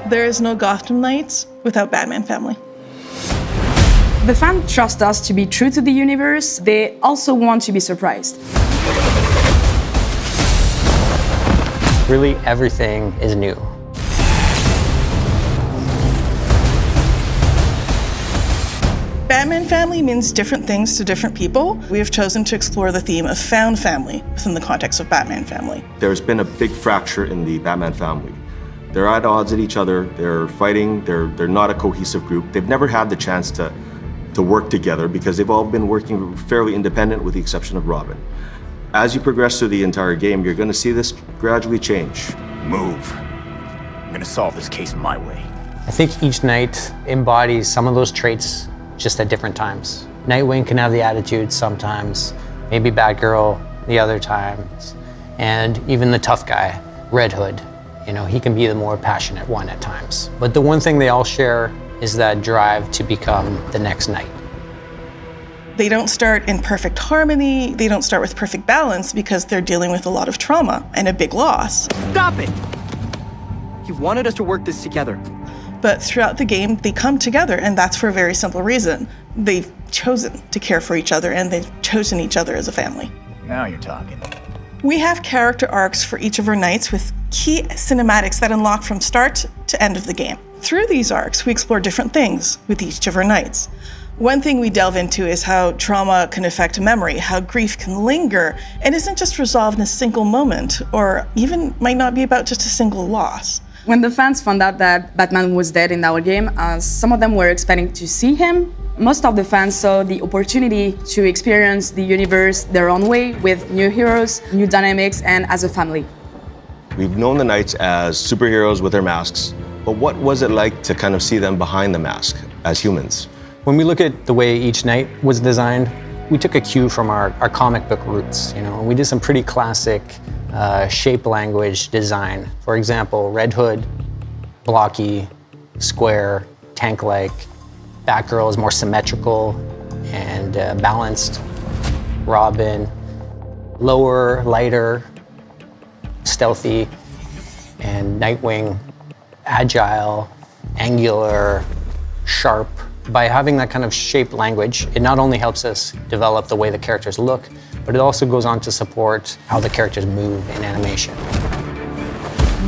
There is no Gotham Knights without Batman family. The fans trust us to be true to the universe. They also want to be surprised. Really, everything is new. Batman family means different things to different people. We have chosen to explore the theme of found family within the context of Batman family. There's been a big fracture in the Batman family. They're at odds at each other, they're fighting, they're not a cohesive group. They've never had the chance to work together because they've all been working fairly independent with the exception of Robin. As you progress through the entire game, you're gonna see this gradually change. Move. I'm gonna solve this case my way. I think each knight embodies some of those traits just at different times. Nightwing can have the attitude sometimes, maybe Batgirl the other times, and even the tough guy, Red Hood. You know, he can be the more passionate one at times. But the one thing they all share is that drive to become the next knight. They don't start in perfect harmony, they don't start with perfect balance because they're dealing with a lot of trauma and a big loss. Stop it! You wanted us to work this together. But throughout the game, they come together, and that's for a very simple reason. They've chosen to care for each other, and they've chosen each other as a family. Now you're talking. We have character arcs for each of our knights with key cinematics that unlock from start to end of the game. Through these arcs, we explore different things with each of our knights. One thing we delve into is how trauma can affect memory, how grief can linger, and isn't just resolved in a single moment, or even might not be about just a single loss. When the fans found out that Batman was dead in our game, some of them were expecting to see him. Most of the fans saw the opportunity to experience the universe their own way with new heroes, new dynamics, and as a family. We've known the Knights as superheroes with their masks, but what was it like to kind of see them behind the mask as humans? When we look at the way each knight was designed, we took a cue from our comic book roots. You know, we did some pretty classic shape language design. For example, Red Hood, blocky, square, tank-like. Batgirl is more symmetrical and balanced. Robin, lower, lighter, stealthy. And Nightwing, agile, angular, sharp. By having that kind of shape language, it not only helps us develop the way the characters look, but it also goes on to support how the characters move in animation.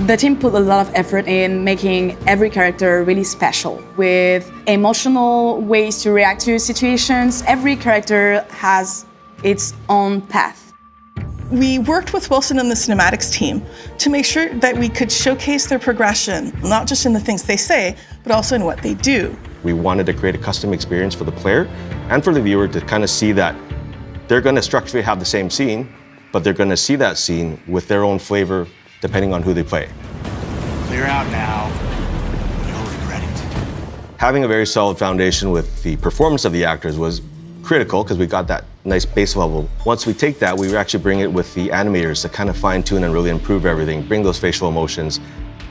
The team put a lot of effort in making every character really special, with emotional ways to react to situations. Every character has its own path. We worked with Wilson and the cinematics team to make sure that we could showcase their progression, not just in the things they say, but also in what they do. We wanted to create a custom experience for the player and for the viewer to kind of see that they're going to structurally have the same scene, but they're going to see that scene with their own flavor depending on who they play. Clear out now. You'll regret it. Having a very solid foundation with the performance of the actors was critical because we got that nice base level. Once we take that, we actually bring it with the animators to kind of fine-tune and really improve everything, bring those facial emotions,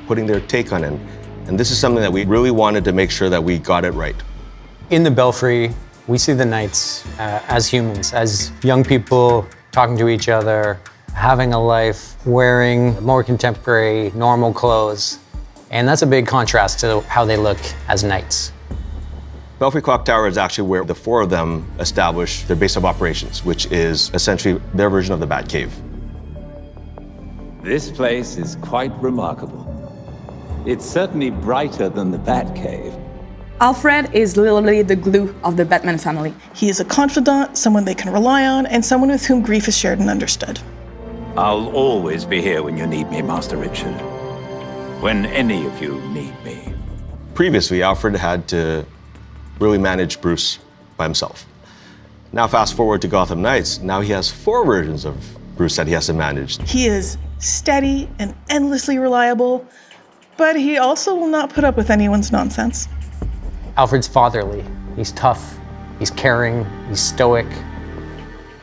putting their take on it. And this is something that we really wanted to make sure that we got it right. In the Belfry, we see the knights as humans, as young people talking to each other, having a life, wearing more contemporary, normal clothes. And that's a big contrast to how they look as knights. Belfry Clock Tower is actually where the four of them establish their base of operations, which is essentially their version of the Batcave. This place is quite remarkable. It's certainly brighter than the Batcave. Alfred is literally the glue of the Batman family. He is a confidant, someone they can rely on, and someone with whom grief is shared and understood. I'll always be here when you need me, Master Richard. When any of you need me. Previously, Alfred had to really manage Bruce by himself. Now fast forward to Gotham Knights, now he has four versions of Bruce that he has to manage. He is steady and endlessly reliable, but he also will not put up with anyone's nonsense. Alfred's fatherly. He's tough, he's caring, he's stoic.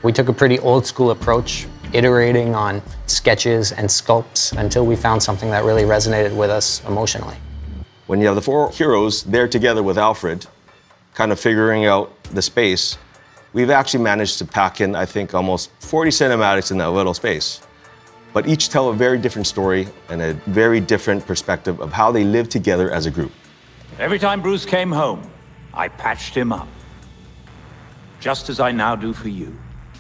We took a pretty old school approach, iterating on sketches and sculpts until we found something that really resonated with us emotionally. When you have the four heroes there together with Alfred, kind of figuring out the space, we've actually managed to pack in, I think, almost 40 cinematics in that little space. but each tell a very different story and a very different perspective of how they live together as a group. Every time Bruce came home, I patched him up. Just as I now do for you.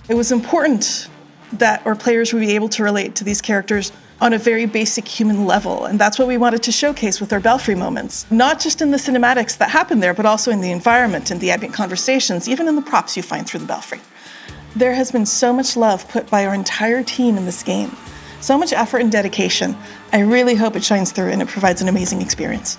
It was important that our players would be able to relate to these characters on a very basic human level, and that's what we wanted to showcase with our Belfry moments. Not just in the cinematics that happen there, but also in the environment and the ambient conversations, even in the props you find through the Belfry. There has been so much love put by our entire team in this game, so much effort and dedication. I really hope it shines through and it provides an amazing experience.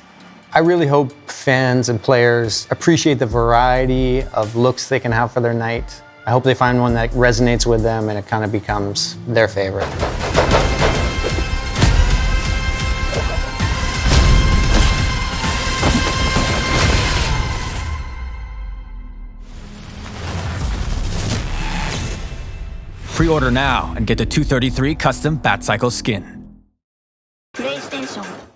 I really hope fans and players appreciate the variety of looks they can have for their night. I hope they find one that resonates with them and it kind of becomes their favorite. Pre-order now and get the 233 custom Batcycle skin. PlayStation